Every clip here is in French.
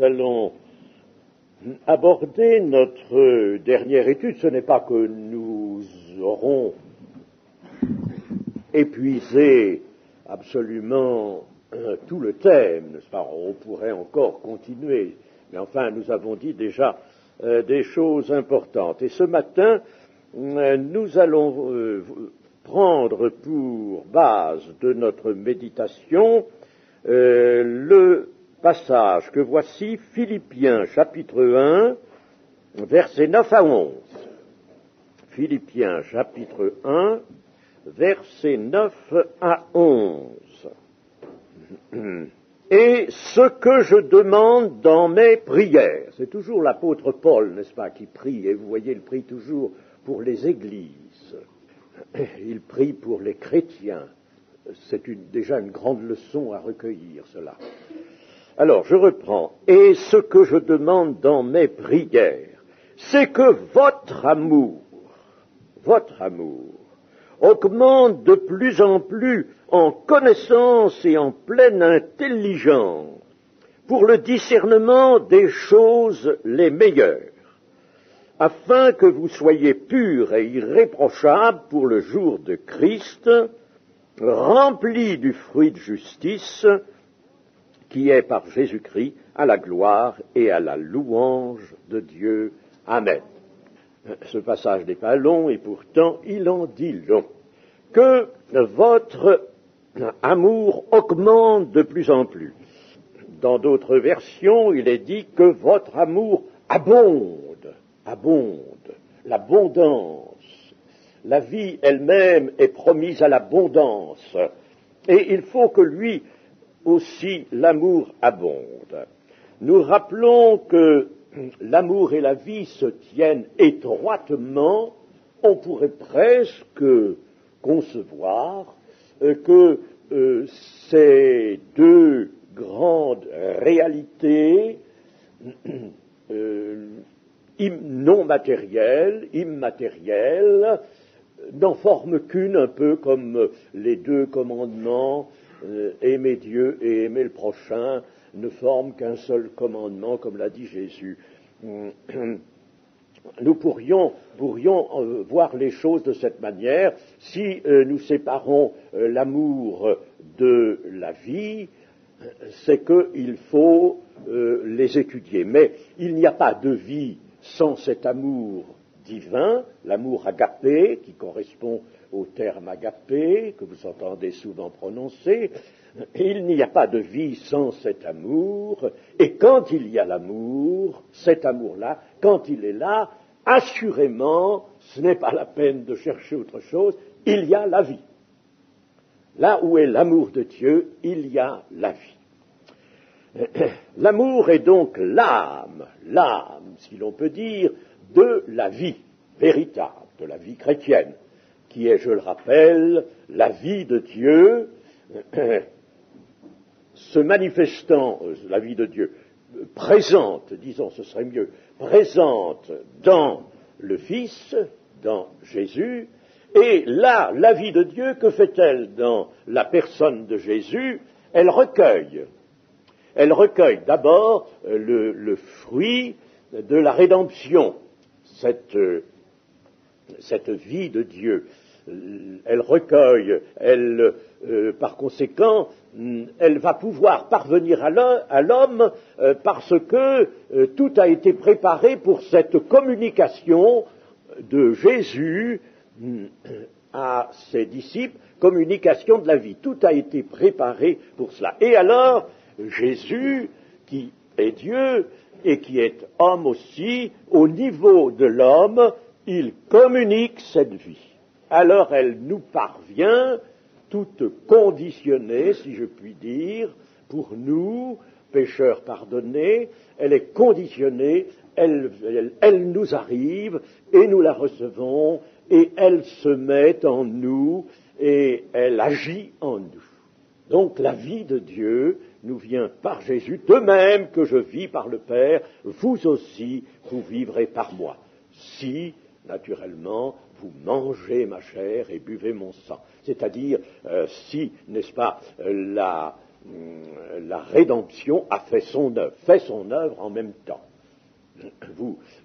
allons aborder notre dernière étude. Ce n'est pas que nous aurons épuisé absolument tout le thème, n'est-ce pas? On pourrait encore continuer, mais enfin, nous avons dit déjà des choses importantes. Et ce matin, nous allons prendre pour base de notre méditation le passage que voici, Philippiens chapitre 1, versets 9 à 11. Philippiens chapitre 1, versets 9 à 11. Et ce que je demande dans mes prières, c'est toujours l'apôtre Paul, n'est-ce pas, qui prie, et vous voyez, il prie toujours pour les églises, il prie pour les chrétiens, c'est déjà une grande leçon à recueillir cela. Alors, je reprends, et ce que je demande dans mes prières, c'est que votre amour, augmente de plus en plus en connaissance et en pleine intelligence pour le discernement des choses les meilleures, afin que vous soyez purs et irréprochables pour le jour de Christ, remplis du fruit de justice qui est par Jésus-Christ à la gloire et à la louange de Dieu. Amen. Ce passage n'est pas long et pourtant il en dit long. Que votre amour augmente de plus en plus. Dans d'autres versions, il est dit que votre amour abonde, l'abondance. La vie elle-même est promise à l'abondance et il faut que lui aussi l'amour abonde. Nous rappelons que l'amour et la vie se tiennent étroitement, on pourrait presque concevoir que ces deux grandes réalités non matérielles, immatérielles, n'en forment qu'une, un peu comme les deux commandements, aimer Dieu et aimer le prochain, ne forment qu'un seul commandement, comme l'a dit Jésus. Nous pourrions voir les choses de cette manière. Si nous séparons l'amour de la vie, c'est qu'il faut les étudier. Mais il n'y a pas de vie sans cet amour divin, l'amour agapé, qui correspond au terme agapé, que vous entendez souvent prononcer. Il n'y a pas de vie sans cet amour, et quand il y a l'amour, cet amour-là, quand il est là, assurément, ce n'est pas la peine de chercher autre chose, il y a la vie. Là où est l'amour de Dieu, il y a la vie. L'amour est donc l'âme, si l'on peut dire, de la vie véritable, de la vie chrétienne, qui est, je le rappelle, la vie de Dieu, se manifestant, la vie de Dieu, présente, disons, ce serait mieux, présente dans le Fils, dans Jésus, et là, la vie de Dieu, que fait-elle dans la personne de Jésus? Elle recueille d'abord le fruit de la rédemption, cette vie de Dieu. Elle recueille, par conséquent, elle va pouvoir parvenir à l'homme parce que tout a été préparé pour cette communication de Jésus à ses disciples, communication de la vie. Tout a été préparé pour cela. Et alors, Jésus, qui est Dieu et qui est homme aussi, au niveau de l'homme, il communique cette vie. Alors elle nous parvient, toute conditionnée, si je puis dire, pour nous, pécheurs pardonnés, elle est conditionnée, elle nous arrive, et nous la recevons, et elle se met en nous, et elle agit en nous. Donc la vie de Dieu nous vient par Jésus, de même que je vis par le Père, vous aussi, vous vivrez par moi. Si, naturellement, vous mangez ma chair et buvez mon sang. C'est-à-dire, si, n'est-ce pas, la rédemption a fait son œuvre en même temps.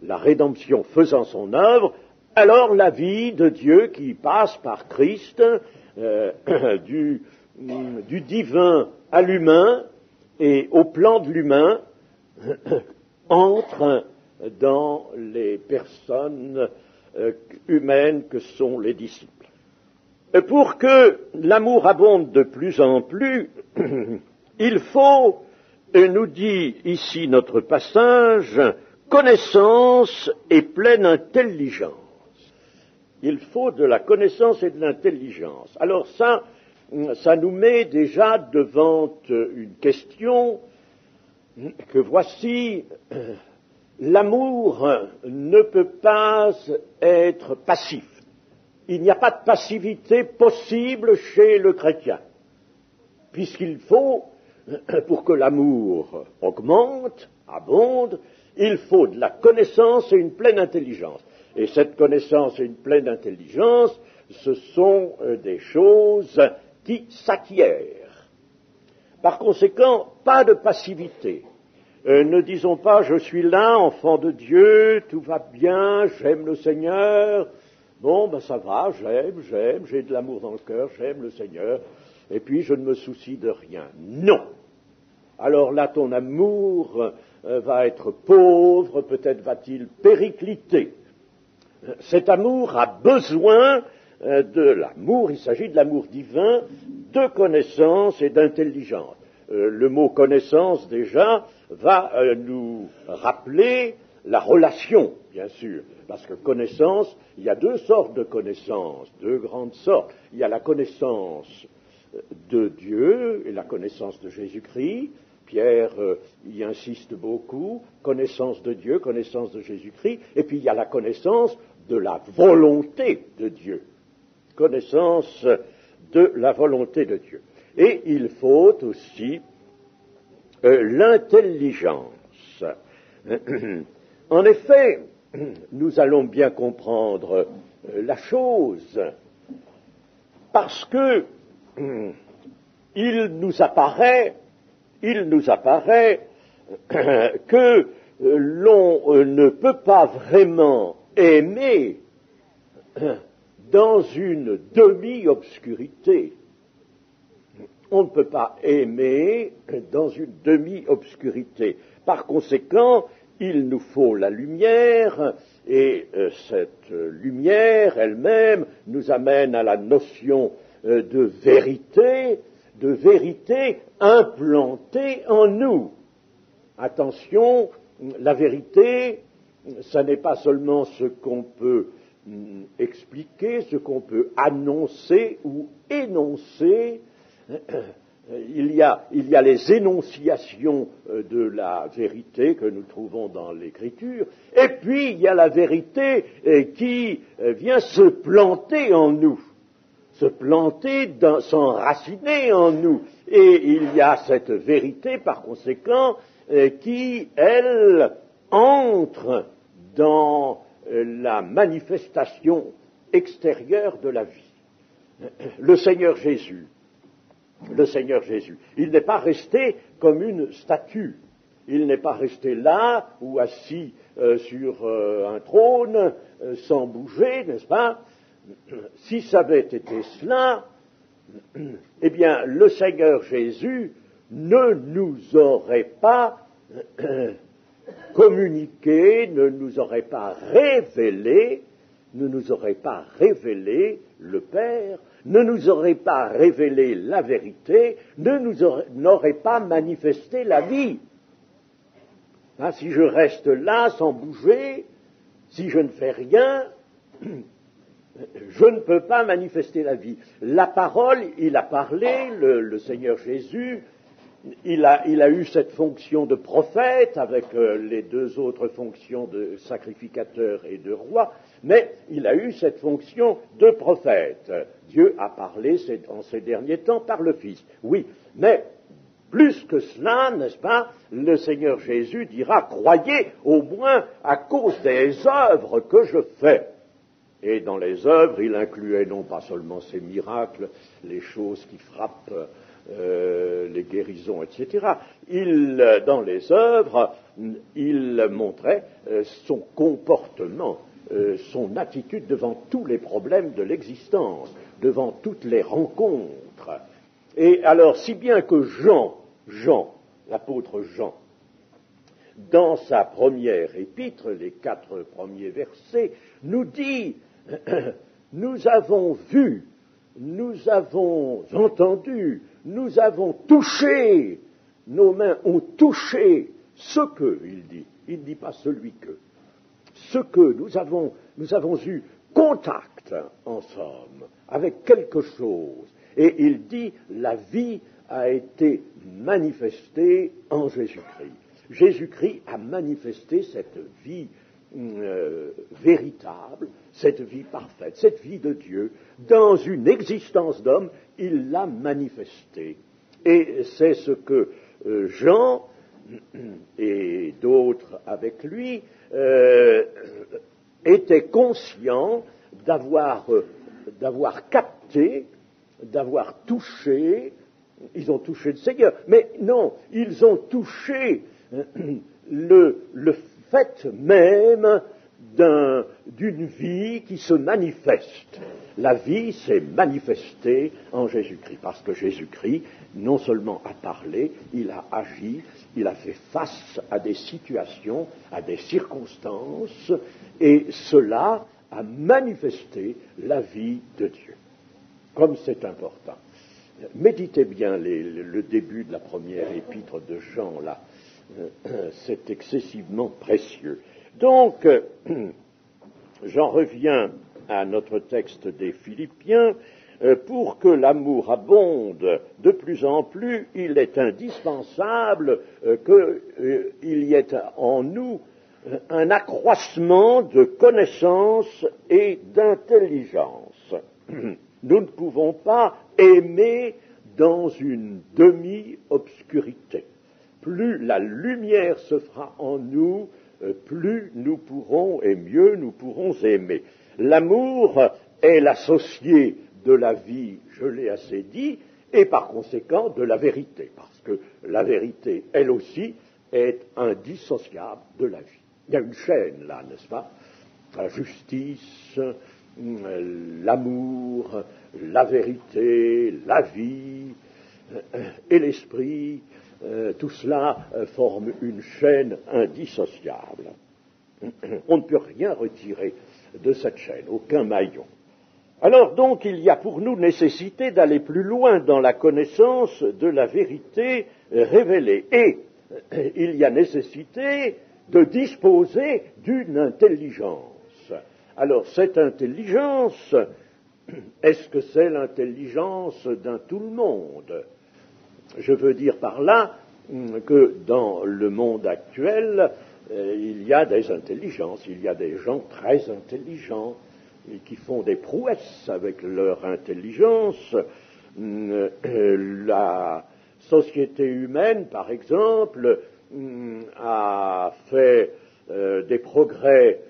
La rédemption faisant son œuvre, alors la vie de Dieu qui passe par Christ, du divin à l'humain et au plan de l'humain, entre dans les personnes humaines que sont les disciples. Pour que l'amour abonde de plus en plus, il faut, nous dit ici notre passage, connaissance et pleine intelligence. Il faut de la connaissance et de l'intelligence. Alors ça nous met déjà devant une question que voici, l'amour ne peut pas être passif. Il n'y a pas de passivité possible chez le chrétien, puisqu'il faut, pour que l'amour augmente, abonde, il faut de la connaissance et une pleine intelligence. Et cette connaissance et une pleine intelligence, ce sont des choses qui s'acquièrent. Par conséquent, pas de passivité. Ne disons pas, je suis là, enfant de Dieu, tout va bien, j'aime le Seigneur. Bon, ben ça va, j'aime, j'ai de l'amour dans le cœur, j'aime le Seigneur, et puis je ne me soucie de rien. Non. Alors là, ton amour va être pauvre, peut-être va-t-il péricliter. Cet amour a besoin de l'amour, il s'agit de l'amour divin, de connaissance et d'intelligence. Le mot connaissance, déjà, va nous rappeler la relation, bien sûr, parce que connaissance, il y a deux sortes de connaissances, deux grandes sortes. Il y a la connaissance de Dieu et la connaissance de Jésus-Christ. Pierre y insiste beaucoup, connaissance de Dieu, connaissance de Jésus-Christ, et puis il y a la connaissance de la volonté de Dieu, connaissance de la volonté de Dieu. Et il faut aussi l'intelligence. En effet, nous allons bien comprendre la chose, parce que il nous apparaît que l'on ne peut pas vraiment aimer dans une demi-obscurité. On ne peut pas aimer dans une demi-obscurité. Par conséquent, il nous faut la lumière, et cette lumière elle-même nous amène à la notion de vérité implantée en nous. Attention, la vérité, ça n'est pas seulement ce qu'on peut expliquer, ce qu'on peut annoncer ou énoncer. Il y a les énonciations de la vérité que nous trouvons dans l'Écriture, et puis il y a la vérité qui vient se planter en nous, s'enraciner en nous. Et il y a cette vérité, par conséquent, qui, elle, entre dans la manifestation extérieure de la vie. Le Seigneur Jésus, il n'est pas resté comme une statue. Il n'est pas resté là ou assis sur un trône sans bouger, n'est-ce pas? Si ça avait été cela, eh bien, le Seigneur Jésus ne nous aurait pas communiqué, ne nous aurait pas révélé le Père, ne nous aurait pas révélé la vérité, n'aurait pas manifesté la vie. Hein, si je reste là sans bouger, si je ne fais rien, je ne peux pas manifester la vie. La parole, il a parlé, le Seigneur Jésus, il a eu cette fonction de prophète avec les deux autres fonctions de sacrificateur et de roi, mais il a eu cette fonction de prophète. Dieu a parlé en ces derniers temps par le Fils. Oui, mais plus que cela, n'est-ce pas, le Seigneur Jésus dira, croyez au moins à cause des œuvres que je fais. Et dans les œuvres, il incluait non pas seulement ces miracles, les choses qui frappent les guérisons, etc. Dans les œuvres, il montrait son comportement, son attitude devant tous les problèmes de l'existence, devant toutes les rencontres. Et alors, si bien que Jean, l'apôtre Jean, dans sa première épître, les 4 premiers versets, nous dit « Nous avons vu, nous avons entendu, nous avons touché, nos mains ont touché ce que, il ne dit pas celui que, ce que nous avons eu contact, en somme, avec quelque chose. » Et il dit « La vie a été manifestée en Jésus-Christ. » Jésus-Christ a manifesté cette vie véritable, cette vie parfaite, cette vie de Dieu, dans une existence d'homme, il l'a manifestée. Et c'est ce que Jean et d'autres avec lui étaient conscients d'avoir capté, d'avoir touché. Ils ont touché le Seigneur, mais non, ils ont touché le fait même d'une vie qui se manifeste. La vie s'est manifestée en Jésus-Christ, parce que Jésus-Christ, non seulement a parlé, il a agi, il a fait face à des situations, à des circonstances, et cela a manifesté la vie de Dieu. Comme c'est important. Méditez bien le début de la première épître de Jean, là. C'est excessivement précieux. Donc, j'en reviens à notre texte des Philippiens. Pour que l'amour abonde de plus en plus, il est indispensable qu'il y ait en nous un accroissement de connaissance et d'intelligence. Nous ne pouvons pas aimer dans une demi-obscurité. Plus la lumière se fera en nous, plus nous pourrons et mieux nous pourrons aimer. L'amour est l'associé de la vie, je l'ai assez dit, et par conséquent de la vérité, parce que la vérité, elle aussi, est indissociable de la vie. Il y a une chaîne là, n'est-ce pas? La justice, l'amour, la vérité, la vie et l'esprit, tout cela forme une chaîne indissociable. On ne peut rien retirer de cette chaîne, aucun maillon. Alors donc, il y a pour nous nécessité d'aller plus loin dans la connaissance de la vérité révélée. Et il y a nécessité de disposer d'une intelligence. Alors, cette intelligence, est-ce que c'est l'intelligence d'un tout le monde? Je veux dire par là que dans le monde actuel, il y a des intelligences, il y a des gens très intelligents et qui font des prouesses avec leur intelligence. La société humaine, par exemple, a fait des progrès,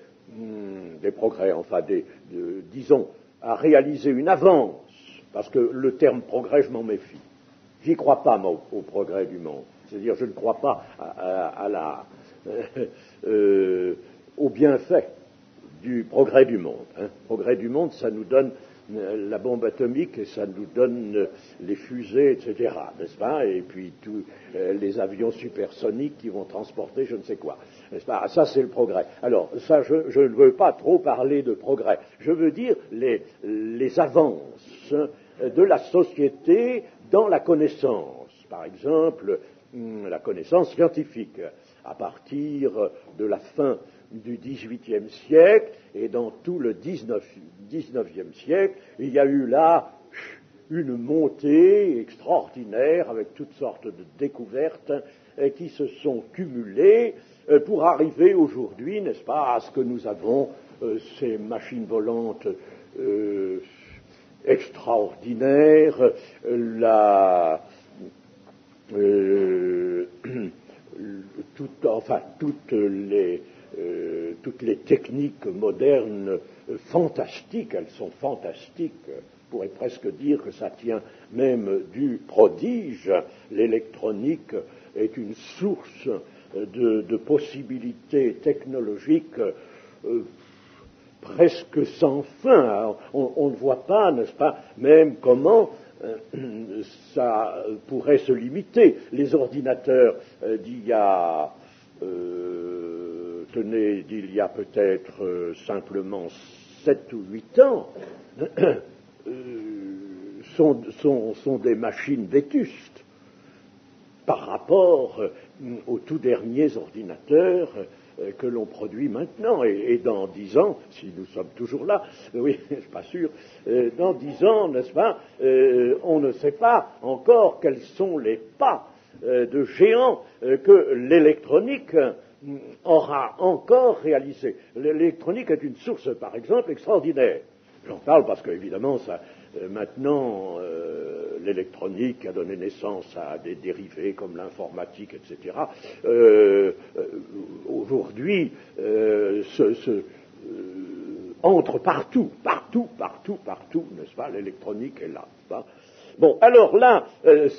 disons, a réalisé une avance, parce que le terme progrès, je m'en méfie. J'y crois pas, moi, au progrès du monde. C'est-à-dire, je ne crois pas au bienfait du progrès du monde. Progrès du monde, ça nous donne la bombe atomique et ça nous donne les fusées, etc., n'est-ce pas? Et puis tous les avions supersoniques qui vont transporter je ne sais quoi, n'est-ce pas? Ça, c'est le progrès. Alors, ça, je ne veux pas trop parler de progrès. Je veux dire les avances de la société dans la connaissance. Par exemple, la connaissance scientifique. À partir de la fin du XVIIIe siècle et dans tout le XIXe siècle, il y a eu là une montée extraordinaire avec toutes sortes de découvertes qui se sont cumulées pour arriver aujourd'hui, n'est-ce pas, à ce que nous avons, ces machines volantes extraordinaires, toutes les techniques modernes fantastiques, elles sont fantastiques, pourrait presque dire que ça tient même du prodige. L'électronique est une source de possibilités technologiques presque sans fin. Alors, on ne voit pas, n'est-ce pas, même comment ça pourrait se limiter. Les ordinateurs d'il y a peut-être simplement 7 ou 8 ans, sont des machines vétustes par rapport aux tout derniers ordinateurs que l'on produit maintenant. Et dans 10 ans, si nous sommes toujours là, oui, je suis pas sûr, dans 10 ans, n'est-ce pas, on ne sait pas encore quels sont les pas de géants que l'électronique aura encore réalisé. L'électronique est une source, par exemple, extraordinaire. J'en parle parce qu'évidemment, maintenant, l'électronique a donné naissance à des dérivés comme l'informatique, etc. Aujourd'hui, entre partout, n'est-ce pas, l'électronique est là, n'est-ce pas. Bon, alors là,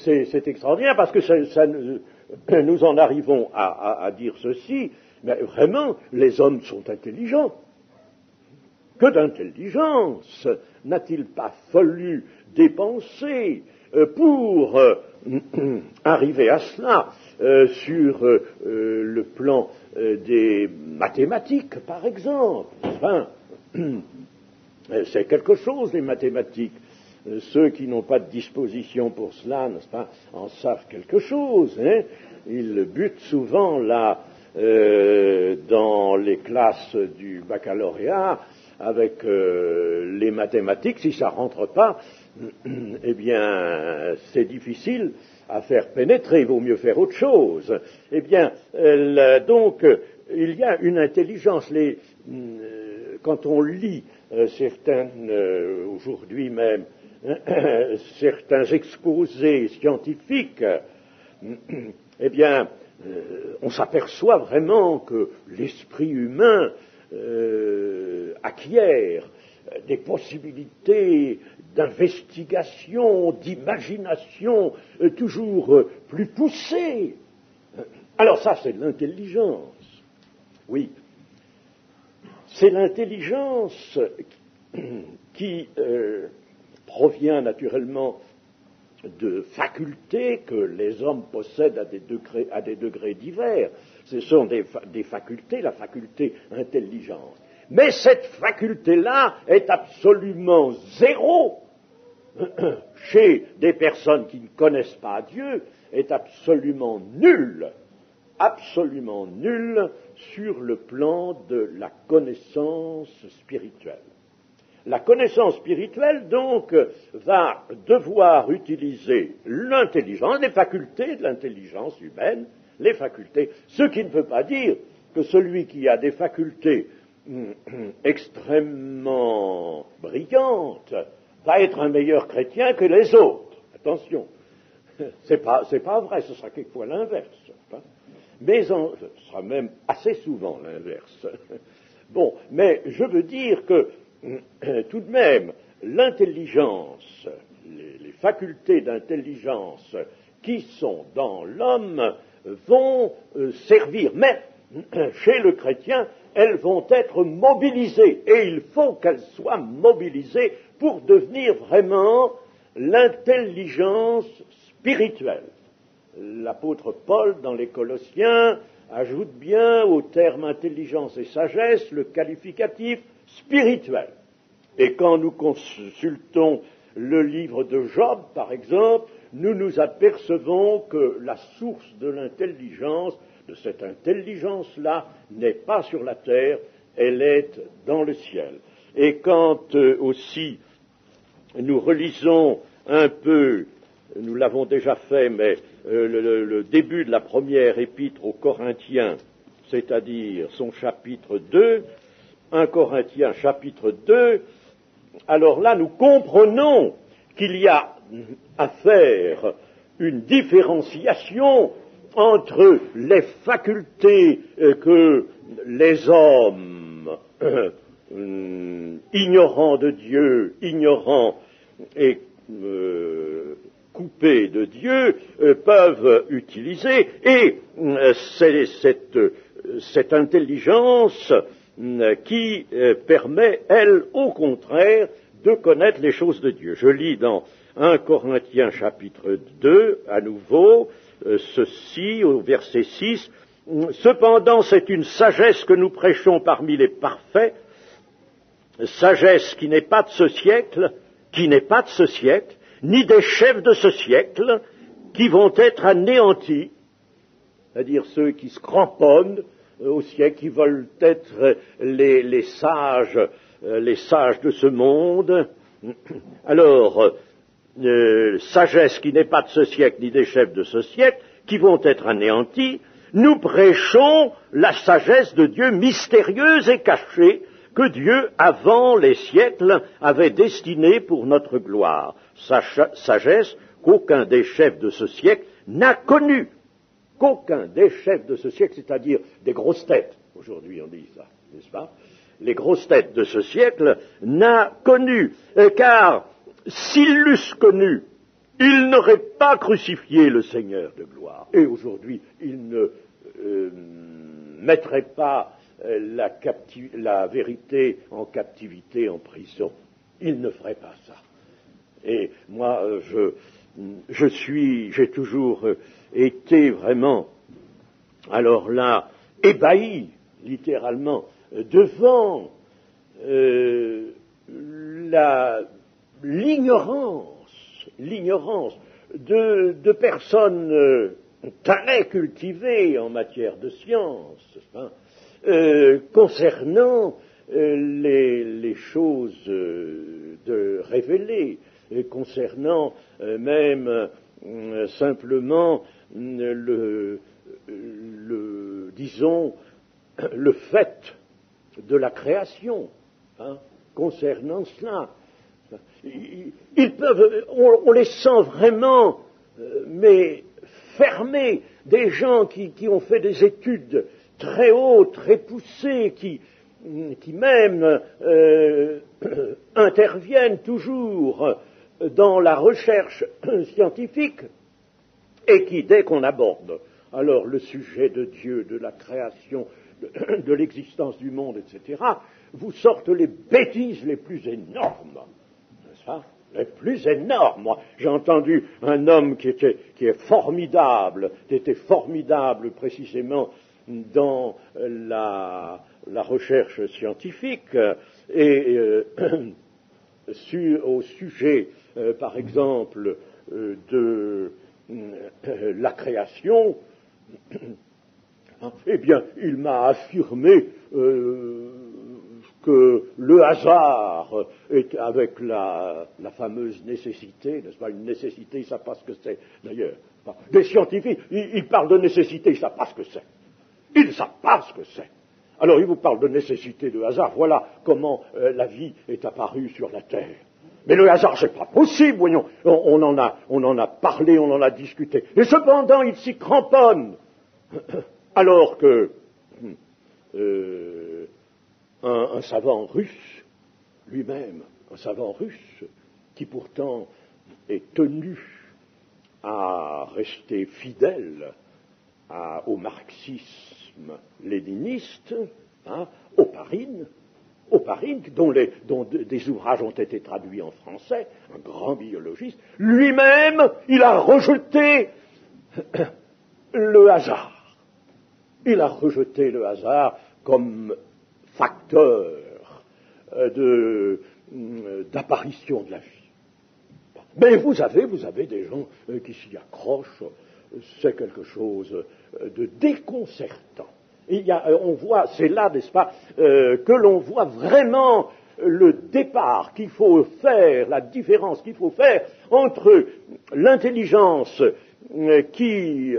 c'est extraordinaire parce que nous en arrivons à dire ceci, mais vraiment, les hommes sont intelligents. Que d'intelligence n'a-t-il pas fallu dépenser pour arriver à cela sur le plan des mathématiques, par exemple. Enfin, c'est quelque chose, les mathématiques. Ceux qui n'ont pas de disposition pour cela, n'est-ce pas, en savent quelque chose. Hein. Ils butent souvent là, dans les classes du baccalauréat, avec les mathématiques. Si ça rentre pas, eh bien, c'est difficile à faire pénétrer. Il vaut mieux faire autre chose. Eh bien, donc, il y a une intelligence. Quand on lit certains, aujourd'hui même, certains exposés scientifiques, eh bien, on s'aperçoit vraiment que l'esprit humain acquiert des possibilités d'investigation, d'imagination toujours plus poussées. Alors ça, c'est de l'intelligence. Oui. C'est l'intelligence qui provient naturellement de facultés que les hommes possèdent à des degrés divers. Ce sont des facultés, la faculté intelligence. Mais cette faculté-là est absolument zéro chez des personnes qui ne connaissent pas Dieu, est absolument nulle sur le plan de la connaissance spirituelle. La connaissance spirituelle, donc, va devoir utiliser l'intelligence, les facultés de l'intelligence humaine, les facultés, ce qui ne veut pas dire que celui qui a des facultés extrêmement brillantes va être un meilleur chrétien que les autres. Attention, c'est pas vrai, ce sera quelquefois l'inverse. Mais ce sera même assez souvent l'inverse. Bon, mais je veux dire que tout de même, l'intelligence, les facultés d'intelligence qui sont dans l'homme vont servir, mais chez le chrétien, elles vont être mobilisées, et il faut qu'elles soient mobilisées pour devenir vraiment l'intelligence spirituelle. L'apôtre Paul, dans les Colossiens, ajoute bien au terme intelligence et sagesse le qualificatif spirituel. Et quand nous consultons le livre de Job, par exemple, nous nous apercevons que la source de l'intelligence, de cette intelligence-là, n'est pas sur la terre, elle est dans le ciel. Et quand aussi nous relisons un peu, nous l'avons déjà fait, mais le début de la première épître aux Corinthiens, c'est-à-dire son chapitre 2, 1 Corinthiens chapitre 2, alors là nous comprenons qu'il y a à faire une différenciation entre les facultés que les hommes, ignorants de Dieu, ignorants et coupés de Dieu peuvent utiliser, et c'est cette intelligence qui permet, elle, au contraire, de connaître les choses de Dieu. Je lis dans 1 Corinthiens chapitre 2, à nouveau, ceci, au verset 6, « Cependant, c'est une sagesse que nous prêchons parmi les parfaits, sagesse qui n'est pas de ce siècle, ni des chefs de ce siècle, qui vont être anéantis, c'est-à-dire ceux qui se cramponnent au siècle, qui veulent être les sages de ce monde. Alors, sagesse qui n'est pas de ce siècle, ni des chefs de ce siècle, qui vont être anéantis, nous prêchons la sagesse de Dieu mystérieuse et cachée, que Dieu, avant les siècles, avait destinée pour notre gloire. Sagesse qu'aucun des chefs de ce siècle n'a connue. Qu'aucun des chefs de ce siècle, c'est-à-dire des grosses têtes, aujourd'hui on dit ça, n'est-ce pas? Les grosses têtes de ce siècle n'a connu, car s'ils l'eussent connu, ils n'auraient pas crucifié le Seigneur de gloire. Et aujourd'hui, ils ne mettraient pas la vérité en captivité, en prison. Ils ne feraient pas ça. Et moi, j'ai toujours été vraiment, alors là, ébahi, littéralement, devant l'ignorance de personnes très cultivées en matière de science, hein, concernant les choses révélées, concernant même simplement disons, le fait de la création, hein, concernant cela. Ils peuvent, on les sent vraiment, mais fermés, des gens qui ont fait des études très hautes, très poussées, qui même interviennent toujours dans la recherche scientifique, et qui, dès qu'on aborde alors le sujet de Dieu, de la création, de l'existence du monde, etc., vous sortent les bêtises les plus énormes. N'est-ce pas? Les plus énormes. Moi, j'ai entendu un homme qui est formidable, qui était formidable précisément dans la recherche scientifique, et au sujet, par exemple, de la création, eh bien, il m'a affirmé que le hasard est avec la fameuse nécessité, n'est-ce pas? Une nécessité, ils ne savent pas ce que c'est, d'ailleurs. Des scientifiques, ils parlent de nécessité, ils ne savent pas ce que c'est. Ils ne savent pas ce que c'est. Alors, ils vous parlent de nécessité, de hasard. Voilà comment la vie est apparue sur la Terre. Mais le hasard, c'est pas possible, voyons. On en a parlé, on en a discuté. Et cependant, ils s'y cramponnent. Alors que un savant russe, lui-même, un savant russe, qui pourtant est tenu à rester fidèle au marxisme léniniste, hein, Oparine, dont des ouvrages ont été traduits en français, un grand biologiste, lui-même, il a rejeté le hasard. Il a rejeté le hasard comme facteur d'apparition de la vie. Mais vous avez des gens qui s'y accrochent, c'est quelque chose de déconcertant. On voit, c'est là, n'est-ce pas, que l'on voit vraiment le départ qu'il faut faire, la différence qu'il faut faire entre l'intelligence qui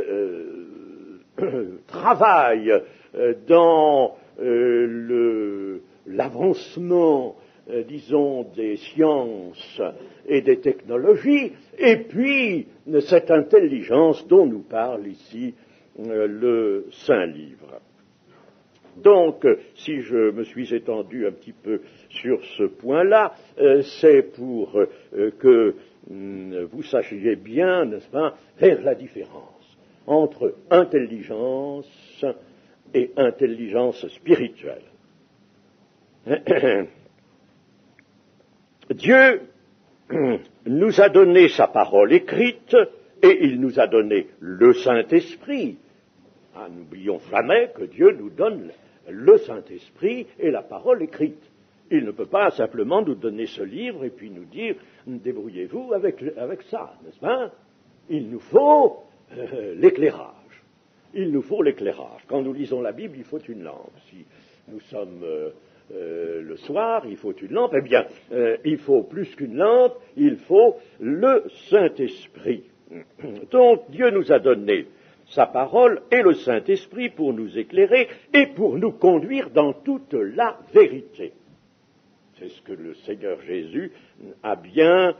travaille dans l'avancement, disons, des sciences et des technologies, et puis cette intelligence dont nous parle ici le Saint-Livre. Donc, si je me suis étendu un petit peu sur ce point-là, c'est pour que vous sachiez bien, n'est-ce pas, faire la différence entre intelligence et intelligence spirituelle. Dieu nous a donné sa parole écrite et il nous a donné le Saint-Esprit. N'oublions jamais que Dieu nous donne le Saint-Esprit et la parole écrite. Il ne peut pas simplement nous donner ce livre et puis nous dire « débrouillez-vous avec ça », n'est-ce pas? Il nous faut l'éclairage. Il nous faut l'éclairage. Quand nous lisons la Bible, il faut une lampe. Si nous sommes le soir, il faut une lampe. Eh bien, il faut plus qu'une lampe, il faut le Saint-Esprit. Donc, Dieu nous a donné sa parole et le Saint-Esprit pour nous éclairer et pour nous conduire dans toute la vérité. C'est ce que le Seigneur Jésus a bien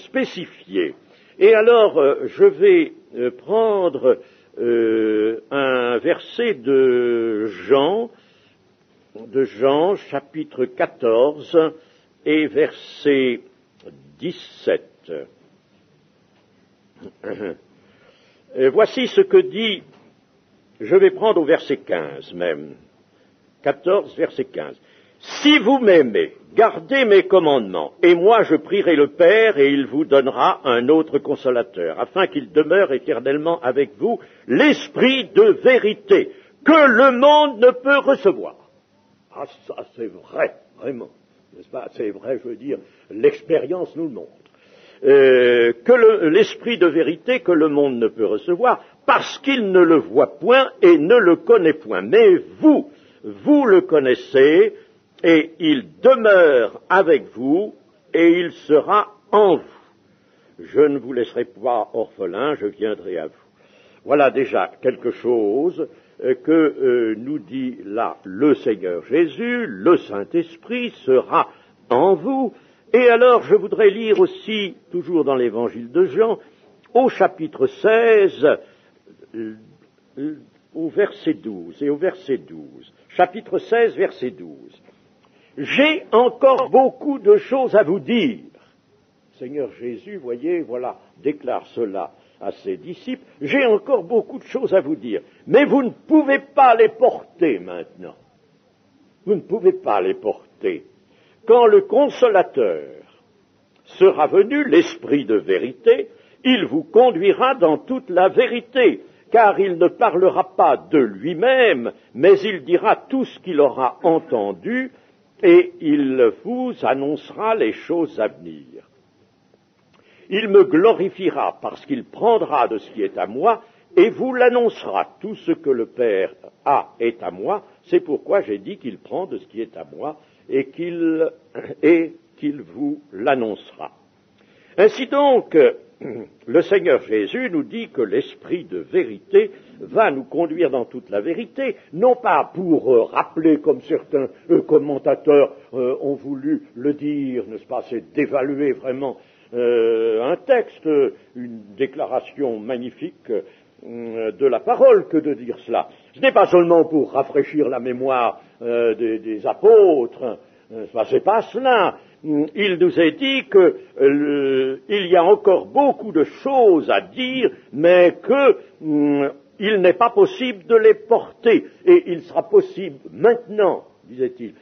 spécifié. Et alors, je vais prendre un verset de Jean, chapitre 14 et verset 17. Voici ce que dit, je vais prendre au verset 15 même, 14, verset 15. Si vous m'aimez, gardez mes commandements, et moi je prierai le Père, et il vous donnera un autre consolateur, afin qu'il demeure éternellement avec vous, l'Esprit de vérité, que le monde ne peut recevoir. Ah, ça c'est vrai, vraiment, n'est-ce pas? C'est vrai, je veux dire, l'expérience nous le montre. Que l'Esprit de vérité que le monde ne peut recevoir, parce qu'il ne le voit point et ne le connaît point. Mais vous le connaissez, et il demeure avec vous, et il sera en vous. Je ne vous laisserai pas orphelin, je viendrai à vous. Voilà déjà quelque chose que nous dit là le Seigneur Jésus, le Saint-Esprit sera en vous. Et alors, je voudrais lire aussi, toujours dans l'évangile de Jean, au chapitre 16, au verset 12, et au verset 12. Chapitre 16, verset 12. J'ai encore beaucoup de choses à vous dire. Seigneur Jésus, voyez, voilà, déclare cela à ses disciples. J'ai encore beaucoup de choses à vous dire, mais vous ne pouvez pas les porter maintenant. Vous ne pouvez pas les porter. Quand le Consolateur sera venu, l'Esprit de vérité, il vous conduira dans toute la vérité, car il ne parlera pas de lui-même, mais il dira tout ce qu'il aura entendu, et il vous annoncera les choses à venir. Il me glorifiera parce qu'il prendra de ce qui est à moi, et vous l'annoncera. Tout ce que le Père a est à moi, c'est pourquoi j'ai dit qu'il prend de ce qui est à moi, et qu'il vous l'annoncera. Ainsi donc, le Seigneur Jésus nous dit que l'Esprit de vérité va nous conduire dans toute la vérité, non pas pour rappeler, comme certains commentateurs ont voulu le dire, n'est-ce pas, c'est d'évaluer vraiment un texte, une déclaration magnifique de la parole que de dire cela. Ce n'est pas seulement pour rafraîchir la mémoire des apôtres, c'est pas cela. Il nous est dit qu'il y a encore beaucoup de choses à dire, mais qu'il n'est pas possible de les porter. Et il sera possible maintenant, disait-il.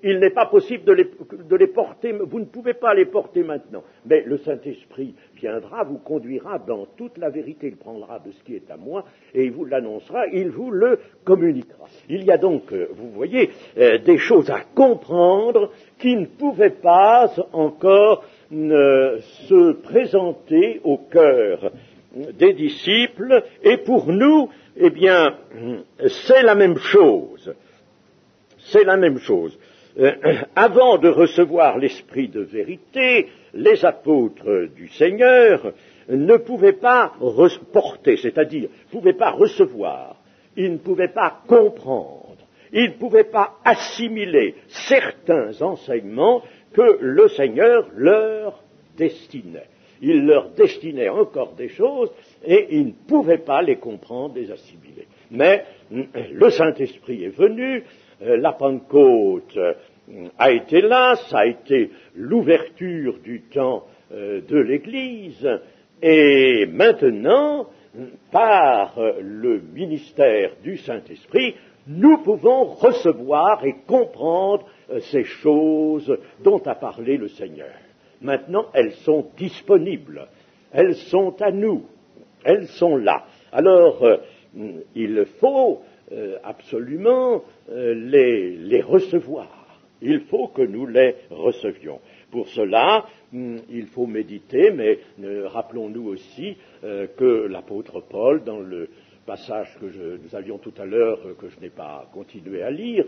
Il n'est pas possible de les porter, vous ne pouvez pas les porter maintenant. Mais le Saint-Esprit viendra, vous conduira dans toute la vérité, il prendra de ce qui est à moi, et il vous l'annoncera, il vous le communiquera. Il y a donc, vous voyez, des choses à comprendre qui ne pouvaient pas encore se présenter au cœur des disciples, et pour nous, eh bien, c'est la même chose. C'est la même chose. Avant de recevoir l'Esprit de vérité, les apôtres du Seigneur ne pouvaient pas porter, c'est-à-dire ne pouvaient pas recevoir, ils ne pouvaient pas comprendre, ils ne pouvaient pas assimiler certains enseignements que le Seigneur leur destinait. Il leur destinait encore des choses et ils ne pouvaient pas les comprendre, les assimiler. Mais le Saint-Esprit est venu, la Pentecôte a été là, ça a été l'ouverture du temps de l'Église, et maintenant, par le ministère du Saint-Esprit, nous pouvons recevoir et comprendre ces choses dont a parlé le Seigneur. Maintenant, elles sont disponibles, elles sont à nous, elles sont là. Alors, il faut absolument les recevoir. Il faut que nous les recevions. Pour cela, il faut méditer, mais rappelons-nous aussi que l'apôtre Paul, dans le passage que nous avions tout à l'heure, que je n'ai pas continué à lire,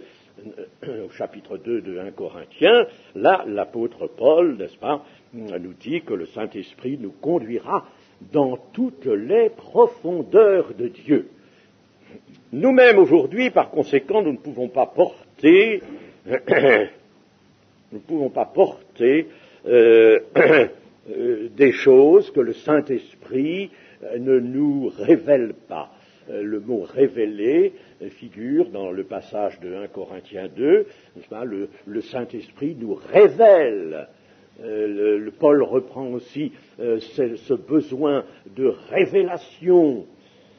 au chapitre 2 de 1 Corinthiens, là, l'apôtre Paul, n'est-ce pas, nous dit que le Saint-Esprit nous conduira dans toutes les profondeurs de Dieu. Nous-mêmes, aujourd'hui, par conséquent, nous ne pouvons pas porter des choses que le Saint-Esprit ne nous révèle pas. Le mot révéler figure dans le passage de 1 Corinthiens 2, n'est-ce pas, le Saint-Esprit nous révèle. Paul reprend aussi ce besoin de révélation.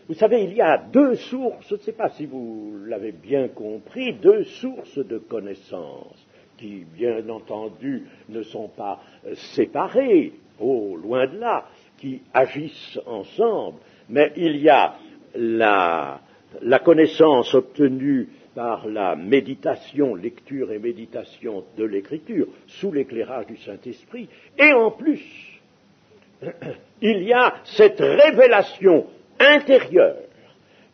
Vous savez, il y a deux sources, je ne sais pas si vous l'avez bien compris, deux sources de connaissances qui, bien entendu, ne sont pas séparées, loin de là, qui agissent ensemble, mais il y a la connaissance obtenue par la méditation, lecture et méditation de l'Écriture, sous l'éclairage du Saint-Esprit, et en plus, il y a cette révélation intérieure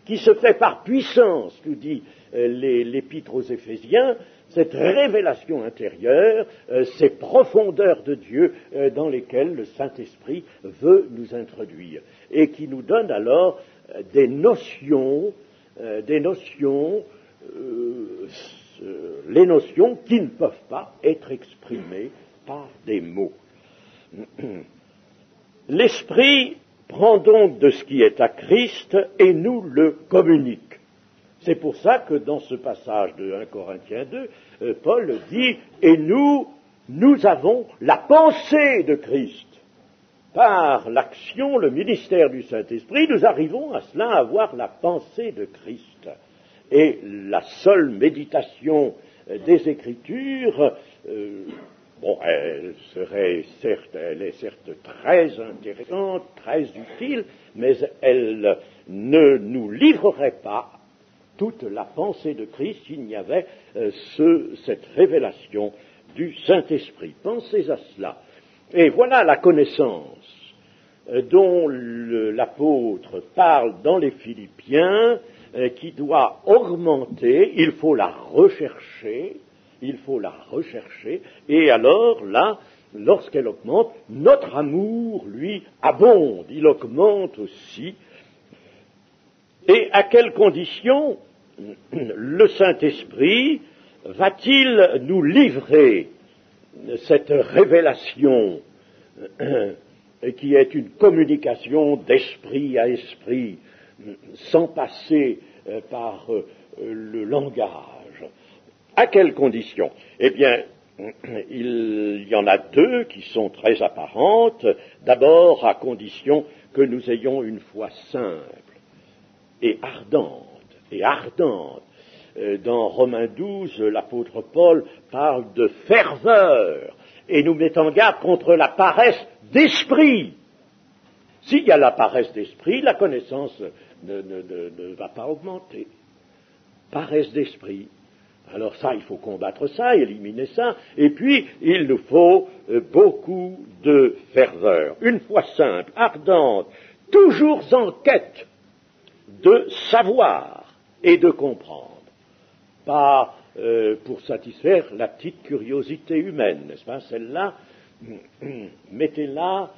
qui se fait par puissance, nous dit l'Épître aux Éphésiens, cette révélation intérieure, ces profondeurs de Dieu dans lesquelles le Saint-Esprit veut nous introduire, et qui nous donne alors des notions, les notions qui ne peuvent pas être exprimées par des mots. L'Esprit prend donc de ce qui est à Christ et nous le communique. C'est pour ça que dans ce passage de 1 Corinthiens 2, Paul dit « Et nous avons la pensée de Christ ». Par l'action, le ministère du Saint-Esprit, nous arrivons à cela, à avoir la pensée de Christ. Et la seule méditation des Écritures, elle est certes très intéressante, très utile, mais elle ne nous livrerait pas toute la pensée de Christ s'il n'y avait cette révélation du Saint-Esprit. Pensez à cela. Et voilà la connaissance dont l'apôtre parle dans les Philippiens, qui doit augmenter, il faut la rechercher, et alors là, lorsqu'elle augmente, notre amour, lui, abonde, il augmente aussi. Et à quelles conditions le Saint-Esprit va-t-il nous livrer cette révélation qui est une communication d'esprit à esprit, sans passer par le langage? À quelles conditions? Eh bien, il y en a deux qui sont très apparentes. D'abord, à condition que nous ayons une foi simple et ardente. Dans Romains 12, l'apôtre Paul parle de ferveur et nous met en garde contre la paresse d'esprit. S'il y a la paresse d'esprit, la connaissance ne va pas augmenter. Paresse d'esprit. Alors ça, il faut combattre ça, éliminer ça, et puis il nous faut beaucoup de ferveur. Une foi simple, ardente, toujours en quête de savoir et de comprendre. Pas pour satisfaire la petite curiosité humaine, n'est-ce pas? Celle-là, mettez-la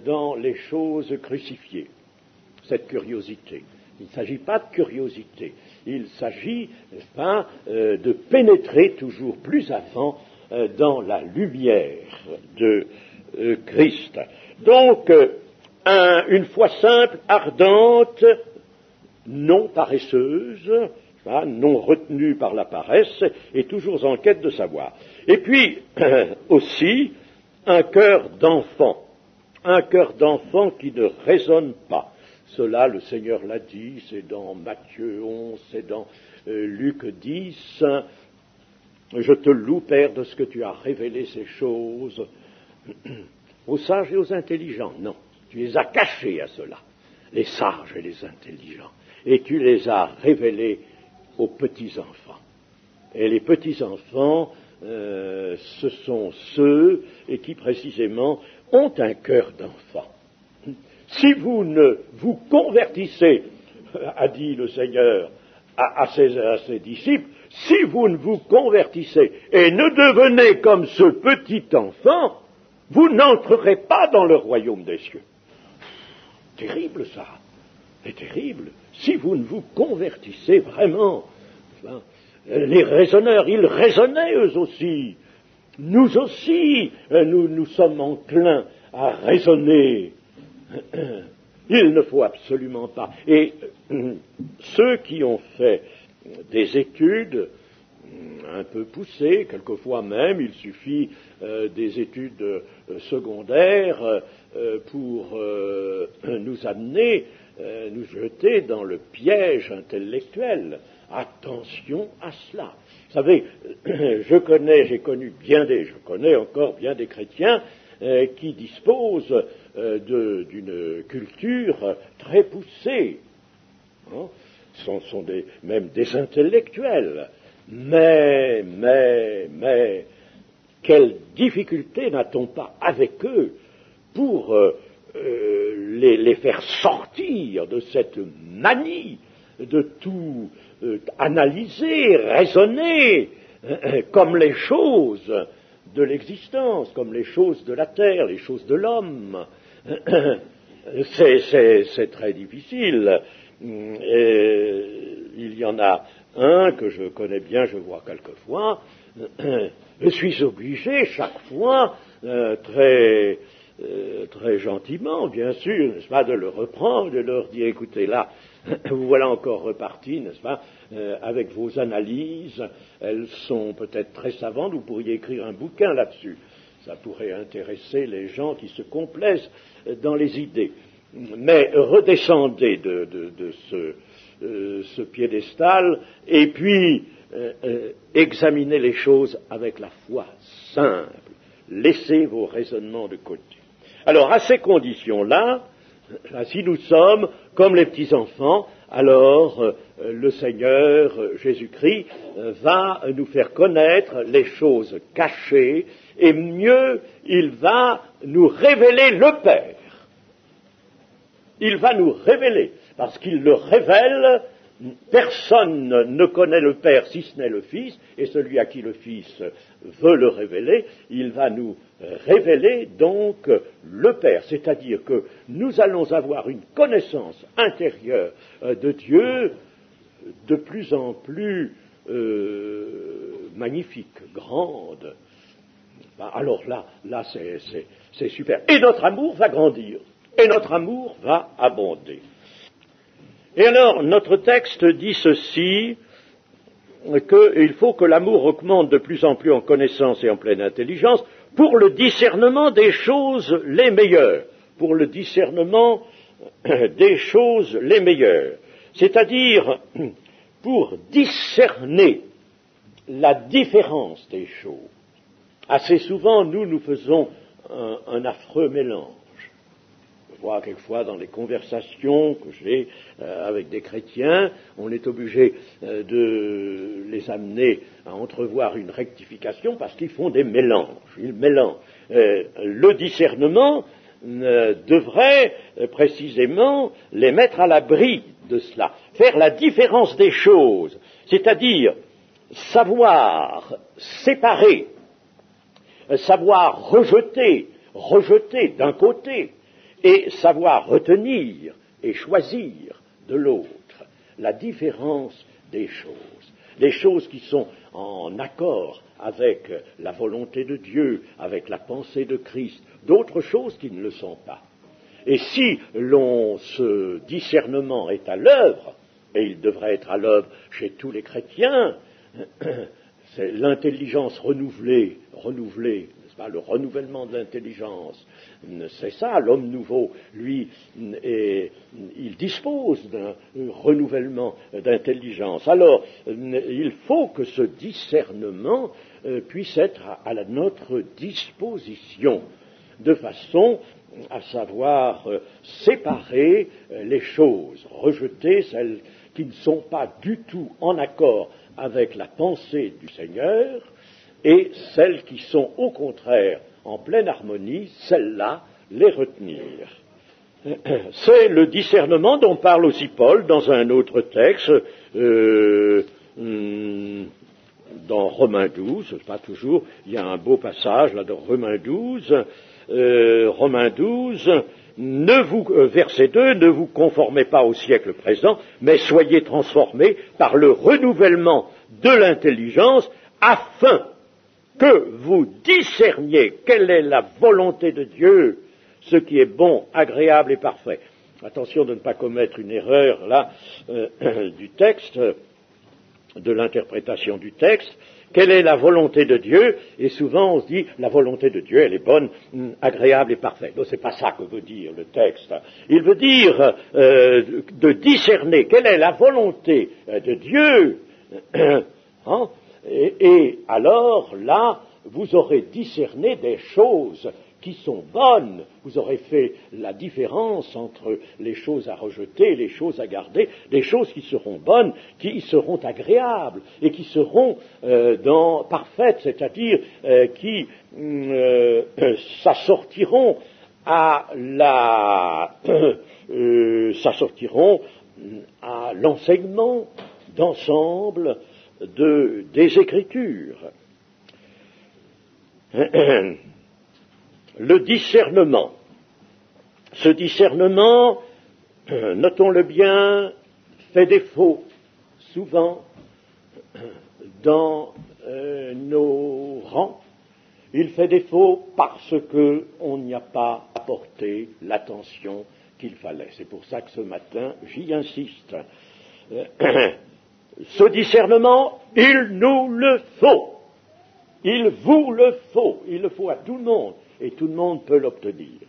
dans les choses crucifiées, cette curiosité. Il ne s'agit pas de curiosité, il s'agit, n'est-ce pas, de pénétrer toujours plus avant dans la lumière de Christ. Donc, une foi simple, ardente, non paresseuse, non retenue par la paresse, et toujours en quête de savoir. Et puis, aussi, un cœur d'enfant qui ne raisonne pas. Cela, le Seigneur l'a dit, c'est dans Matthieu 11, c'est dans Luc 10. Je te loue, Père, de ce que tu as révélé ces choses aux sages et aux intelligents. Non, tu les as cachés à ceux-là, les sages et les intelligents, et tu les as révélés aux petits-enfants. Et les petits-enfants, ce sont ceux qui précisément ont un cœur d'enfant. Si vous ne vous convertissez, a dit le Seigneur à ses disciples, si vous ne vous convertissez et ne devenez comme ce petit enfant, vous n'entrerez pas dans le royaume des cieux. Terrible ça, c'est terrible. Si vous ne vous convertissez vraiment, les raisonneurs, ils raisonnaient eux aussi. Nous aussi, nous sommes enclins à raisonner. Il ne faut absolument pas. Et ceux qui ont fait des études un peu poussées, quelquefois même, il suffit des études secondaires pour nous amener, nous jeter dans le piège intellectuel. Attention à cela. Vous savez, je connais encore bien des chrétiens qui disposent d'une culture très poussée. Hein, ce sont même des intellectuels. Mais, quelle difficulté n'a-t-on pas avec eux pour les faire sortir de cette manie de tout analyser, raisonner, comme les choses de l'existence, comme les choses de la terre, les choses de l'homme. C'est très difficile. Il y en a un que je connais bien, je vois quelquefois. Je suis obligé chaque fois, très gentiment, bien sûr, n'est-ce pas, de le reprendre, de leur dire, écoutez, là, vous voilà encore repartis, n'est-ce pas, avec vos analyses, elles sont peut-être très savantes, vous pourriez écrire un bouquin là-dessus. Ça pourrait intéresser les gens qui se complaisent dans les idées. Mais redescendez de ce piédestal et puis examinez les choses avec la foi simple. Laissez vos raisonnements de côté. Alors, à ces conditions-là, si nous sommes comme les petits-enfants, alors le Seigneur Jésus-Christ va nous faire connaître les choses cachées, et mieux, il va nous révéler le Père. Il va nous révéler, parce qu'il le révèle. Personne ne connaît le Père si ce n'est le Fils, et celui à qui le Fils veut le révéler, il va nous révéler donc le Père. C'est-à-dire que nous allons avoir une connaissance intérieure de Dieu de plus en plus magnifique, grande. Alors là c'est super. Et notre amour va grandir, et notre amour va abonder. Et alors, notre texte dit ceci, qu'il faut que l'amour augmente de plus en plus en connaissance et en pleine intelligence pour le discernement des choses les meilleures. Pour le discernement des choses les meilleures. C'est-à-dire, pour discerner la différence des choses. Assez souvent, nous faisons un affreux mélange. Je vois quelquefois dans les conversations que j'ai avec des chrétiens, on est obligé de les amener à entrevoir une rectification parce qu'ils font des mélanges. Ils mélangent. Le discernement devrait précisément les mettre à l'abri de cela, faire la différence des choses, c'est-à-dire savoir séparer, savoir rejeter d'un côté, et savoir retenir et choisir de l'autre la différence des choses. Les choses qui sont en accord avec la volonté de Dieu, avec la pensée de Christ, d'autres choses qui ne le sont pas. Et si ce discernement est à l'œuvre, et il devrait être à l'œuvre chez tous les chrétiens, c'est l'intelligence renouvelée, n'est-ce pas, le renouvellement de l'intelligence. C'est ça, l'homme nouveau, lui, il dispose d'un renouvellement d'intelligence. Alors, il faut que ce discernement puisse être à notre disposition, de façon à savoir séparer les choses, rejeter celles qui ne sont pas du tout en accord avec la pensée du Seigneur, et celles qui sont au contraire en pleine harmonie, celles-là, les retenir. C'est le discernement dont parle aussi Paul dans un autre texte, dans Romains 12, pas toujours, il y a un beau passage là dans Romains 12, verset 2, ne vous conformez pas au siècle présent, mais soyez transformés par le renouvellement de l'intelligence, afin que vous discerniez quelle est la volonté de Dieu, ce qui est bon, agréable et parfait. Attention de ne pas commettre une erreur là du texte, de l'interprétation du texte. Quelle est la volonté de Dieu? Et souvent on se dit, la volonté de Dieu, elle est bonne, agréable et parfaite. Non, c'est pas ça que veut dire le texte. Il veut dire de discerner quelle est la volonté de Dieu. Hein? Et alors, là, vous aurez discerné des choses qui sont bonnes. Vous aurez fait la différence entre les choses à rejeter et les choses à garder, des choses qui seront bonnes, qui seront agréables et qui seront parfaites, c'est-à-dire qui s'assortiront à l'enseignement d'ensemble des Écritures. Le discernement. Ce discernement, notons-le bien, fait défaut souvent dans nos rangs. Il fait défaut parce qu'on n'y a pas apporté l'attention qu'il fallait. C'est pour ça que ce matin, j'y insiste. Ce discernement, il nous le faut. Il vous le faut. Il le faut à tout le monde. Et tout le monde peut l'obtenir.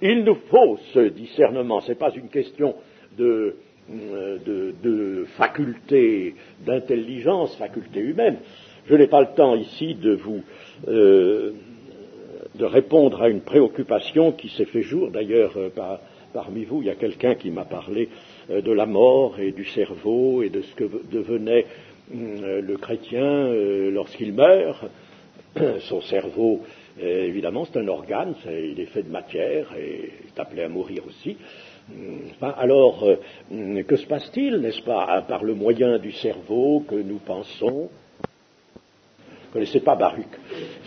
Il nous faut ce discernement. Ce n'est pas une question de faculté d'intelligence, faculté humaine. Je n'ai pas le temps ici de répondre à une préoccupation qui s'est fait jour. D'ailleurs, parmi vous, il y a quelqu'un qui m'a parlé de la mort et du cerveau et de ce que devenait le chrétien lorsqu'il meurt. Son cerveau, évidemment, c'est un organe, il est fait de matière et il est appelé à mourir aussi. Alors, que se passe-t-il, n'est-ce pas, par le moyen du cerveau que nous pensons? Vous ne connaissez pas Baruch,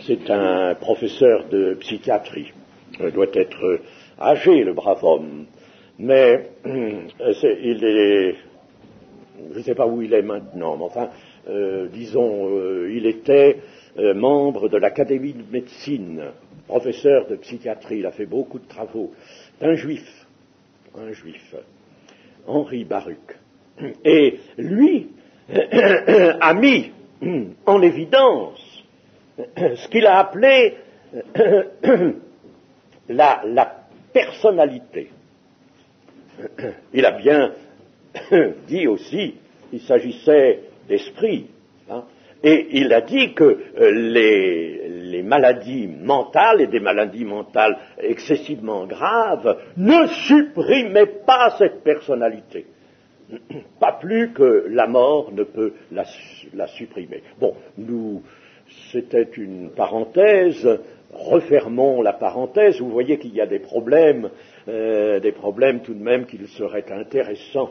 c'est un professeur de psychiatrie. Il doit être âgé, le brave homme, mais je ne sais pas où il est maintenant, mais enfin, disons, il était membre de l'Académie de médecine, professeur de psychiatrie, il a fait beaucoup de travaux. C'est un juif, Henri Baruch. Et lui a mis en évidence ce qu'il a appelé la personnalité. Il a bien dit aussi qu'il s'agissait d'esprit, hein, et il a dit que les maladies mentales, et des maladies mentales excessivement graves, ne supprimaient pas cette personnalité. Pas plus que la mort ne peut la supprimer. Bon, c'était une parenthèse, refermons la parenthèse. Vous voyez qu'il y a des problèmes tout de même qu'il serait intéressant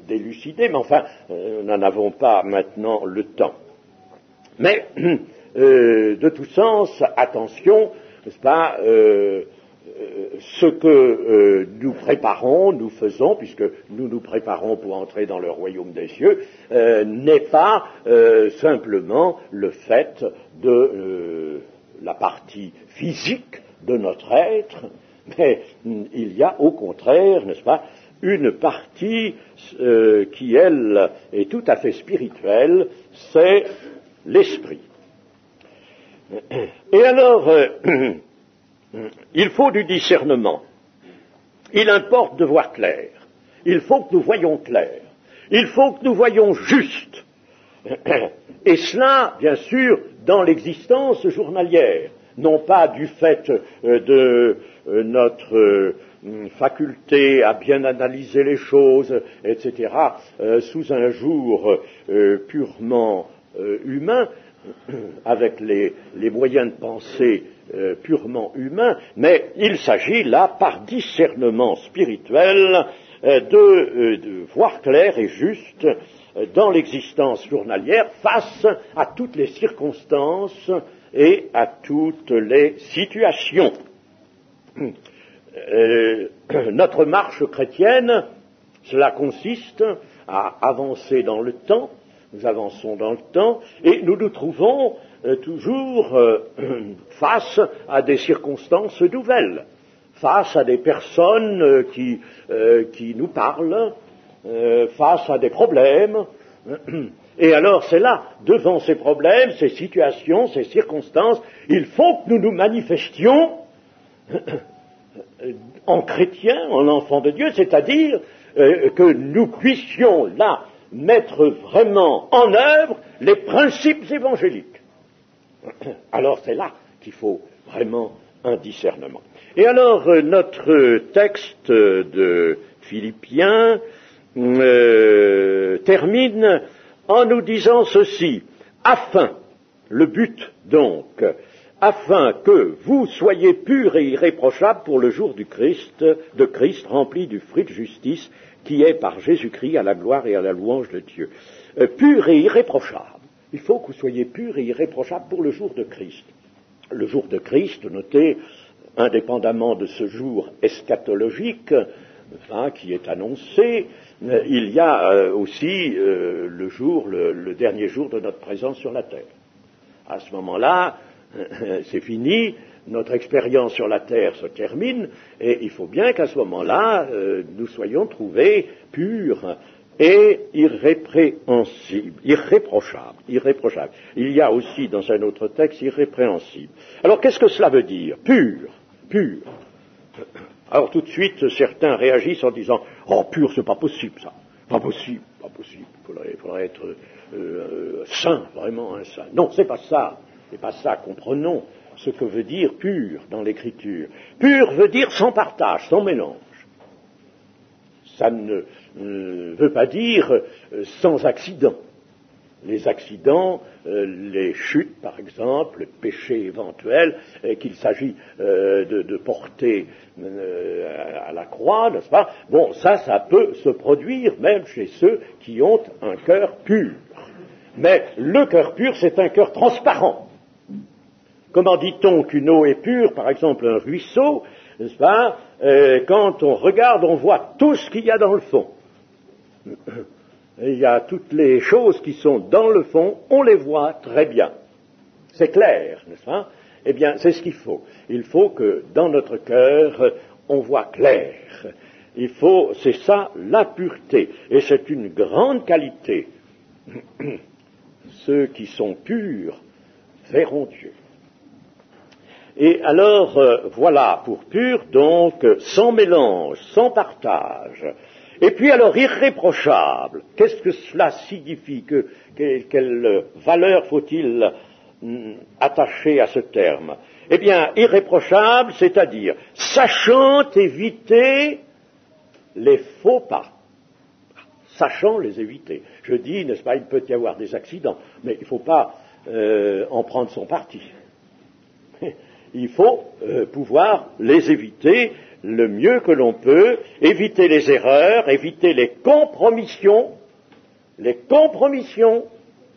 d'élucider, mais enfin, nous n'en avons pas maintenant le temps. Mais, de tout sens, attention, n'est-ce pas, ce que nous préparons, nous faisons, puisque nous nous préparons pour entrer dans le royaume des cieux, n'est pas simplement le fait de la partie physique de notre être, mais il y a au contraire, n'est-ce pas, une partie qui, elle, est tout à fait spirituelle, c'est l'esprit. Et alors, il faut du discernement. Il importe de voir clair. Il faut que nous voyions clair. Il faut que nous voyions juste. Et cela, bien sûr, dans l'existence journalière, non pas du fait de notre faculté à bien analyser les choses, etc., sous un jour purement humain, avec les moyens de pensée purement humains, mais il s'agit là, par discernement spirituel, de voir clair et juste dans l'existence journalière face à toutes les circonstances et à toutes les situations. Notre marche chrétienne, cela consiste à avancer dans le temps. Nous avançons dans le temps et nous nous trouvons toujours face à des circonstances nouvelles, face à des personnes qui nous parlent, face à des problèmes. Et alors c'est là, devant ces problèmes, ces situations, ces circonstances, il faut que nous nous manifestions en chrétiens, en enfants de Dieu, c'est-à-dire que nous puissions là mettre vraiment en œuvre les principes évangéliques. Alors c'est là qu'il faut vraiment un discernement. Et alors notre texte de Philippiens termine en nous disant ceci, le but donc, afin que vous soyez purs et irréprochables pour le jour de Christ rempli du fruit de justice qui est par Jésus-Christ à la gloire et à la louange de Dieu. Purs et irréprochables. Il faut que vous soyez purs et irréprochables pour le jour de Christ. Le jour de Christ, notez, indépendamment de ce jour eschatologique qui est annoncé, il y a aussi le dernier jour de notre présence sur la terre. À ce moment-là, c'est fini, notre expérience sur la terre se termine, et il faut bien qu'à ce moment-là, nous soyons trouvés purs et irréprochables. Il y a aussi dans un autre texte irrépréhensible. Alors qu'est-ce que cela veut dire? Pur. Alors tout de suite, certains réagissent en disant « Oh, pur, c'est pas possible ça. Pas possible. Il faudrait être saint, vraiment un saint. » Non, c'est pas ça. C'est pas ça. Comprenons ce que veut dire pur dans l'Écriture. Pur veut dire sans partage, sans mélange. Ça ne veut pas dire sans accident. Les accidents, les chutes par exemple, le péché éventuel qu'il s'agit de porter à la croix, n'est-ce pas? Bon, ça peut se produire même chez ceux qui ont un cœur pur. Mais le cœur pur, c'est un cœur transparent. Comment dit-on qu'une eau est pure, par exemple un ruisseau, n'est-ce pas? Quand on regarde, on voit tout ce qu'il y a dans le fond. Il y a toutes les choses qui sont dans le fond, on les voit très bien. C'est clair, n'est-ce pas? Eh bien, c'est ce qu'il faut. Il faut que dans notre cœur, on voit clair. C'est ça la pureté. Et c'est une grande qualité. Ceux qui sont purs verront Dieu. Et alors, voilà, pour pur, donc, sans mélange, sans partage. Et puis alors, irréprochable. Qu'est-ce que cela signifie? Quelle valeur faut-il attacher à ce terme? Eh bien, irréprochable, c'est-à-dire sachant éviter les faux pas. Sachant les éviter. Je dis, n'est-ce pas, il peut y avoir des accidents, mais il ne faut pas en prendre son parti. Il faut pouvoir les éviter le mieux que l'on peut, éviter les erreurs, éviter les compromissions. Les compromissions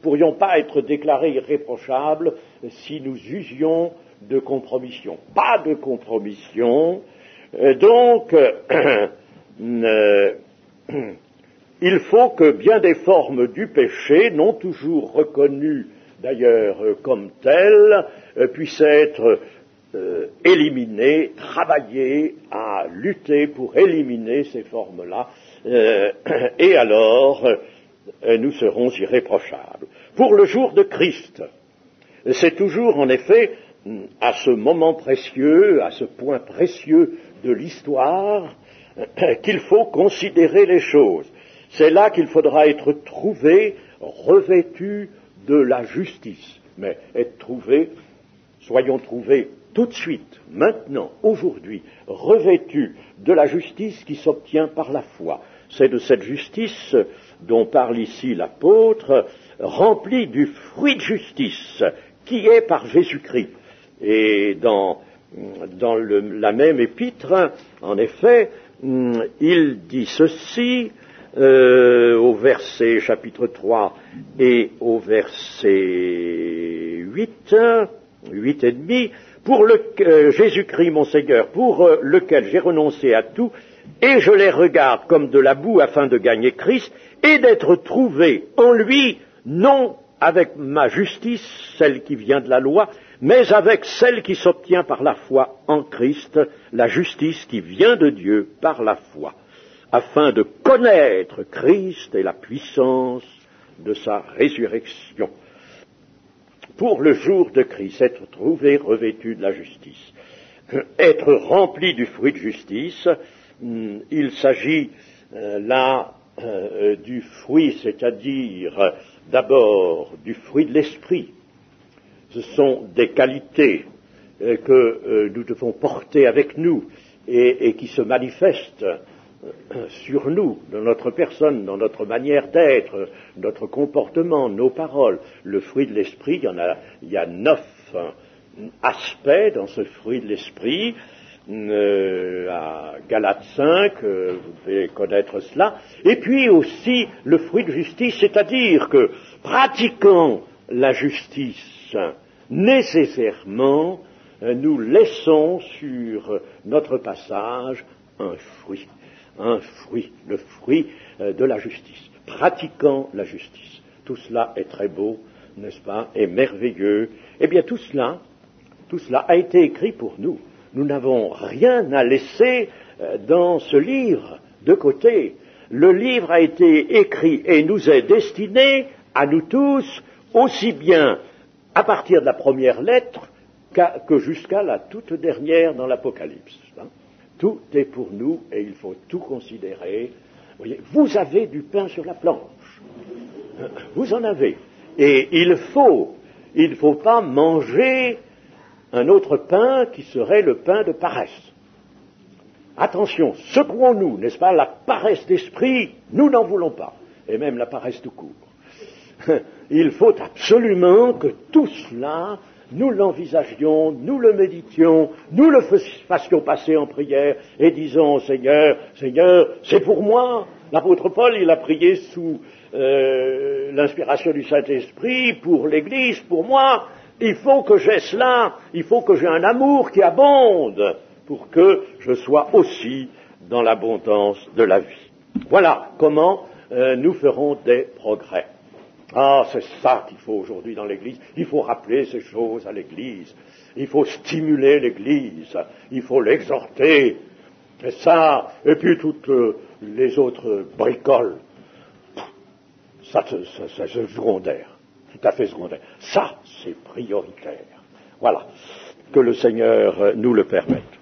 pourrions pas être déclarées irréprochables si nous usions de compromission. Pas de compromission. Donc, il faut que bien des formes du péché, non toujours reconnues d'ailleurs comme telles, puissent être éliminer, travailler à lutter pour éliminer ces formes-là, et alors nous serons irréprochables. Pour le jour de Christ, c'est toujours en effet à ce moment précieux, à ce point précieux de l'histoire, qu'il faut considérer les choses. C'est là qu'il faudra être trouvé, revêtu de la justice. Mais être trouvé, soyons trouvés tout de suite, maintenant, aujourd'hui, revêtus de la justice qui s'obtient par la foi. C'est de cette justice dont parle ici l'apôtre, remplie du fruit de justice qui est par Jésus-Christ. Et dans la même épître, en effet, il dit ceci au verset chapitre 3 et au verset 8 et demi, pour Jésus-Christ mon Seigneur, pour lequel j'ai renoncé à tout, et je les regarde comme de la boue afin de gagner Christ, et d'être trouvé en lui, non avec ma justice, celle qui vient de la loi, mais avec celle qui s'obtient par la foi en Christ, la justice qui vient de Dieu par la foi, afin de connaître Christ et la puissance de sa résurrection. Pour le jour de Christ, être trouvé revêtu de la justice, être rempli du fruit de justice, il s'agit là du fruit, c'est-à-dire d'abord du fruit de l'esprit. Ce sont des qualités que nous devons porter avec nous et qui se manifestent sur nous, dans notre personne, dans notre manière d'être, notre comportement, nos paroles. Le fruit de l'esprit, il y a 9 aspects dans ce fruit de l'esprit. À Galates 5, vous devez connaître cela. Et puis aussi le fruit de justice, c'est-à-dire que pratiquant la justice, nécessairement, nous laissons sur notre passage un fruit, le fruit de la justice, pratiquant la justice. Tout cela est très beau, n'est-ce pas, et merveilleux. Eh bien, tout cela a été écrit pour nous. Nous n'avons rien à laisser dans ce livre de côté. Le livre a été écrit et nous est destiné à nous tous, aussi bien à partir de la première lettre que jusqu'à la toute dernière dans l'Apocalypse. Tout est pour nous et il faut tout considérer. Vous avez du pain sur la planche. Vous en avez. Et il ne faut pas manger un autre pain qui serait le pain de paresse. Attention, secouons-nous, n'est-ce pas, la paresse d'esprit, nous n'en voulons pas, et même la paresse tout court. Il faut absolument que tout cela, nous l'envisagions, nous le méditions, nous le fassions passer en prière, et disons au Seigneur, Seigneur, c'est pour moi. L'apôtre Paul, il a prié sous l'inspiration du Saint-Esprit pour l'Église, pour moi. Il faut que j'ai cela, il faut que j'ai un amour qui abonde pour que je sois aussi dans l'abondance de la vie. Voilà comment nous ferons des progrès. Ah, c'est ça qu'il faut aujourd'hui dans l'Église. Il faut rappeler ces choses à l'Église. Il faut stimuler l'Église. Il faut l'exhorter. Et ça, et puis toutes les autres bricoles. Ça c'est secondaire. Tout à fait secondaire. Ça, c'est prioritaire. Voilà. Que le Seigneur nous le permette.